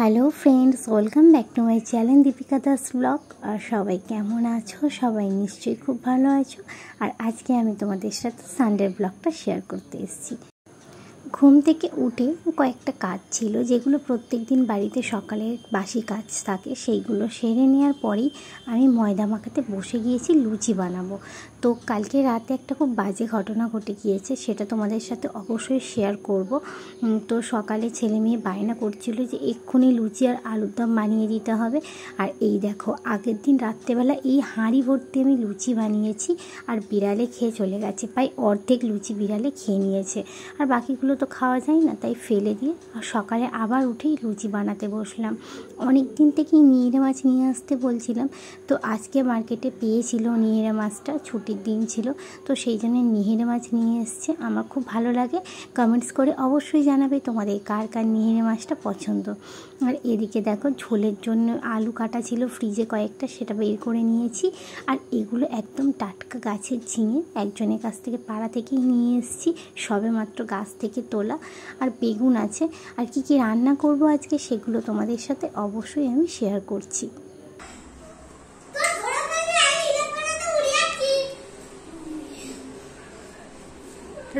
Hello friends, welcome back to my channel Deepika Das blog. আর সবাই কেমন আছো? সবাই নিশ্চয়ই খুব ভালো আছো। আর আজকে আমি তোমাদের সাথে সানডের ব্লগটা শেয়ার করতে এসেছি। ঘুম থেকে উঠে কয়েকটা কাজ ছিল, যেগুলো প্রত্যেক দিন বাড়িতে সকালে বাসি কাজ থাকে, সেইগুলো সেরে নেওয়ার পরেই আমি ময়দা মাখাতে বসে গিয়েছি লুচি বানাবো। তো কালকে রাতে একটা খুব বাজে ঘটনা ঘটে গিয়েছে, সেটা তোমাদের সাথে অবশ্যই শেয়ার করব। তো সকালে ছেলে মেয়ে বায়না করছিল যে এক্ষুনি লুচি আর আলুর দম বানিয়ে দিতে হবে। আর এই দেখো, আগের দিন রাত্রেবেলা এই হাঁড়ি ভর্তি আমি লুচি বানিয়েছি, আর বিড়ালে খেয়ে চলে গেছে। প্রায় অর্ধেক লুচি বিড়ালে খেয়ে নিয়েছে, আর বাকিগুলো তো খাওয়া যায় না, তাই ফেলে দিয়ে আর সকালে আবার উঠেই লুচি বানাতে বসলাম। অনেক দিন থেকেই নিয়েরে মাছ নিয়ে আসতে বলছিলাম, তো আজকে মার্কেটে পেয়েছিল নিয়েরে মাছটা, ছুটির দিন ছিল, তো সেই জন্য নিহেরে মাছ নিয়ে এসছে। আমার খুব ভালো লাগে। কমেন্টস করে অবশ্যই জানাবে তোমাদের কার কার নিহেরে মাছটা পছন্দ। আর এদিকে দেখো, ঝোলের জন্য আলু কাটা ছিল ফ্রিজে কয়েকটা, সেটা বের করে নিয়েছি। আর এগুলো একদম টাটকা গাছের ঝিঙে, একজনের কাছ থেকে পাড়া থেকেই নিয়ে এসেছি, সবে মাত্র গাছ থেকে তোলা। আর বেগুন আছে। আর কি কি রান্না করব আজকে, সেগুলো তোমাদের সাথে অবশ্যই আমি শেয়ার করছি।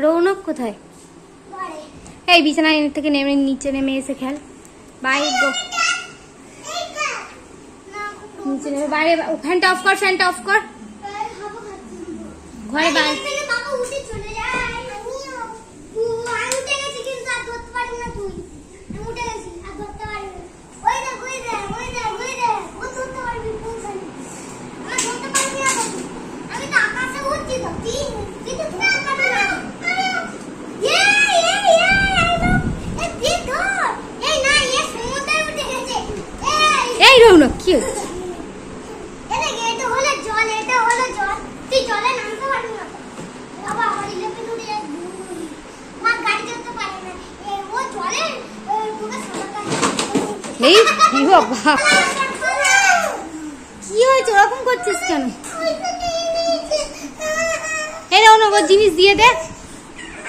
রৌনক কোথায়? এই বিছানা থেকে নেমে নিচে নেমে এসে খেল। বাই গো, নিচে নেমে বাইরে। ফ্যানটা অফ কর, ফ্যানটা অফ কর। ঘরে বাইরে রৌনক কি হচ্ছে? কি হয়েছে, ওরকম করছিস কেন? এই রৌনক, ওর জিনিস দিয়ে দে।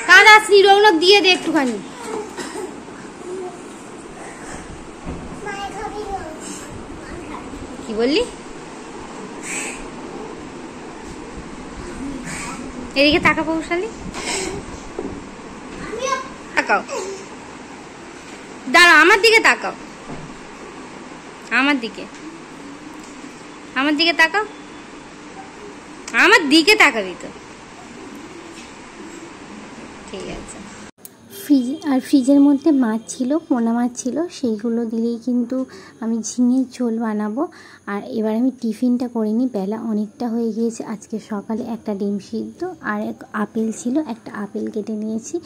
কাজ আসনি রৌনক, দিয়ে দে একটুখানি। কি বললি? এদিকে তাকা পৌঁছালি, তাকাও। দাঁড়াও, আমার দিকে তাকাও, আমার দিকে, আমার দিকে তাকাও, আমার দিকে তাকাবি তো। ঠিক আছে। ফ্রিজের মধ্যে মাছ ছিল, পোনা মাছ ছিল, সেইগুলো দিলেই কিন্তু আমি ঝিঙের ঝোল বানাবো। আর এবার আমি টিফিনটা করিনি, বেলা অনেকটা হয়ে গিয়েছে। আজকে সকালে একটা ডিম সিদ্ধ আর এক আপেল ছিল, একটা আপেল কেটে নিয়েছি,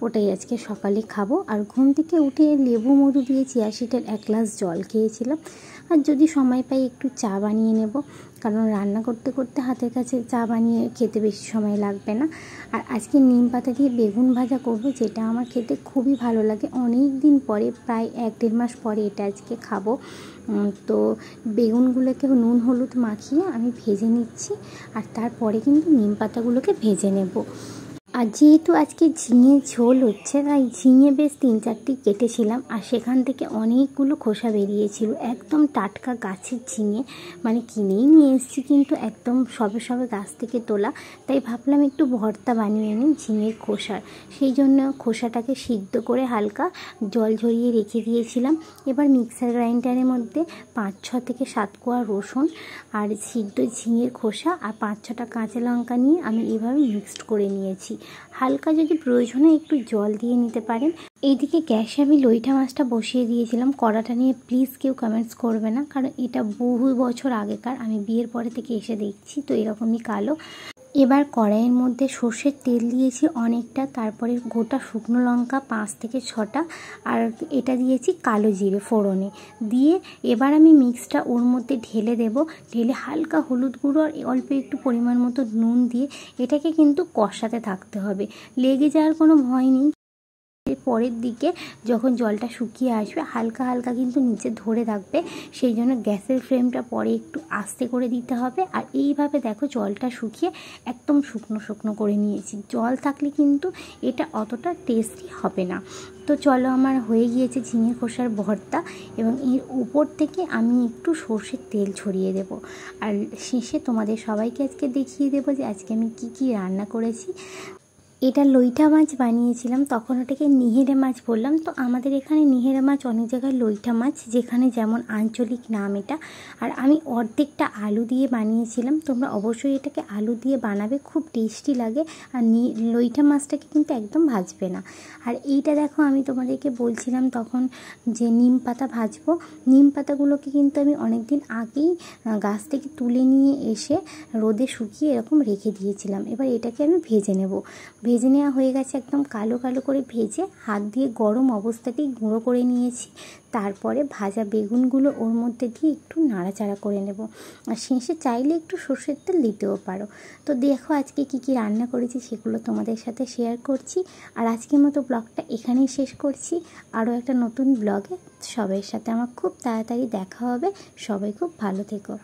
ওটাই আজকে সকালে খাবো। আর ঘুম থেকে উঠে লেবু মধু দিয়ে চিয়া সিডের 1 গ্লাস জল খেয়েছিলাম। আর যদি সময় পাই একটু চা বানিয়ে নেব, কারণ রান্না করতে করতে হাতের কাছে চা বানিয়ে খেতে বেশি সময় লাগবে না। আর আজকে নিম পাতা দিয়ে বেগুন ভাজা করব, যেটা আমার খেতে খুবই ভালো লাগে। অনেক দিন পরে, প্রায় 1-1.5 মাস পরে এটা আজকে খাবো। তো বেগুনগুলোকে নুন হলুদ মাখিয়ে আমি ভেজে নিচ্ছি, আর তারপরে কিন্তু নিম পাতাগুলোকে ভেজে নেব। আর যেহেতু আজকে ঝিঙে ঝোল হচ্ছে, তাই ঝিঙে বেশ 3-4টি কেটেছিলাম, আর সেখান থেকে অনেকগুলো খোসা বেরিয়েছিল। একদম টাটকা গাছের ঝিঙে, মানে কিনেই নিয়ে এসেছি, কিন্তু একদম সবে সবে গাছ থেকে তোলা। তাই ভাবলাম একটু ভর্তা বানিয়ে নিই ঝিঙের খোসার। সেই জন্য খোসাটাকে সিদ্ধ করে হালকা জল ঝরিয়ে রেখে দিয়েছিলাম। এবার মিক্সার গ্রাইন্ডারের মধ্যে 5-6 থেকে 7 কোয়া রসুন আর সিদ্ধ ঝিঙের খোসা আর 5-6টা কাঁচা লঙ্কা নিয়ে আমি এভাবে মিক্সড করে নিয়েছি। হালকা যদি প্রয়োজনে একটু জল দিয়ে নিতে পারেন। এইদিকে গ্যাসে আমি লইঠা মাছটা বসিয়ে দিয়েছিলাম। কড়াটা নিয়ে প্লিজ কেউ কমেন্টস করবে না, কারণ এটা বহু বছর আগেকার, আমি বিয়ের পরে থেকে এসে দেখছি তো এরকমই কালো। এবার কড়াইয়ের মধ্যে সর্ষের তেল দিয়েছি অনেকটা, তারপরে গোটা শুকনো লঙ্কা 5 থেকে 6টা, আর এটা দিয়েছি কালো জিরে ফোড়নে দিয়ে। এবার আমি মিক্সটা ওর মধ্যে ঢেলে দেব। ঢেলে হালকা হলুদ গুঁড়ো আর অল্প একটু পরিমাণ মতো নুন দিয়ে এটাকে কিন্তু কষাতে থাকতে হবে, লেগে যাওয়ার কোনো ভয় নেই। এর পরের দিকে যখন জলটা শুকিয়ে আসবে হালকা হালকা কিন্তু নিচে ধরে রাখবে, সেই জন্য গ্যাসের ফ্লেমটা পরে একটু আস্তে করে দিতে হবে। আর এইভাবে দেখো জলটা শুকিয়ে একদম শুকনো শুকনো করে নিয়েছি। জল থাকলে কিন্তু এটা অতটা টেস্টি হবে না। তো চলো, আমার হয়ে গিয়েছে ঝিঙে কষার ভর্তা, এবং এর উপর থেকে আমি একটু সর্ষের তেল ছড়িয়ে দেব। আর শেষে তোমাদের সবাইকে আজকে দেখিয়ে দেবো যে আজকে আমি কি রান্না করেছি। এটা লইটা মাছ বানিয়েছিলাম, তখন ওটাকে নিহেরে মাছ বললাম। তো আমাদের এখানে নিহেরে মাছ, অনেক জায়গায় লইটা মাছ, যেখানে যেমন আঞ্চলিক নাম এটা। আর আমি অর্ধেকটা আলু দিয়ে বানিয়েছিলাম, তোমরা অবশ্যই এটাকে আলু দিয়ে বানাবে, খুব টেস্টি লাগে। আর লইটা মাছটাকে কিন্তু একদম ভাজবে না। আর এইটা দেখো, আমি তোমাদেরকে বলছিলাম তখন যে নিম পাতা ভাজবো। নিম পাতাগুলোকে কিন্তু আমি অনেক দিন আগেই গাছ থেকে তুলে নিয়ে এসে রোদে শুকিয়ে এরকম রেখে দিয়েছিলাম। এবার এটাকে আমি ভেজে নেব। ভেজে নেওয়া হয়ে গেছে, একদম কালো কালো করে ভেজে হাত দিয়ে গরম অবস্থাতেই গুঁড়ো করে নিয়েছি। তারপরে ভাজা বেগুনগুলো ওর মধ্যে দিয়ে একটু নাড়াচাড়া করে নেব। আর শেষে চাইলে একটু সর্ষের তেল দিতেও পারো। তো দেখো আজকে কি রান্না করেছি সেগুলো তোমাদের সাথে শেয়ার করছি। আর আজকের মতো ব্লগটা এখানেই শেষ করছি। আরও একটা নতুন ব্লগে সবাইয়ের সাথে আমার খুব তাড়াতাড়ি দেখা হবে। সবাই খুব ভালো থেকো।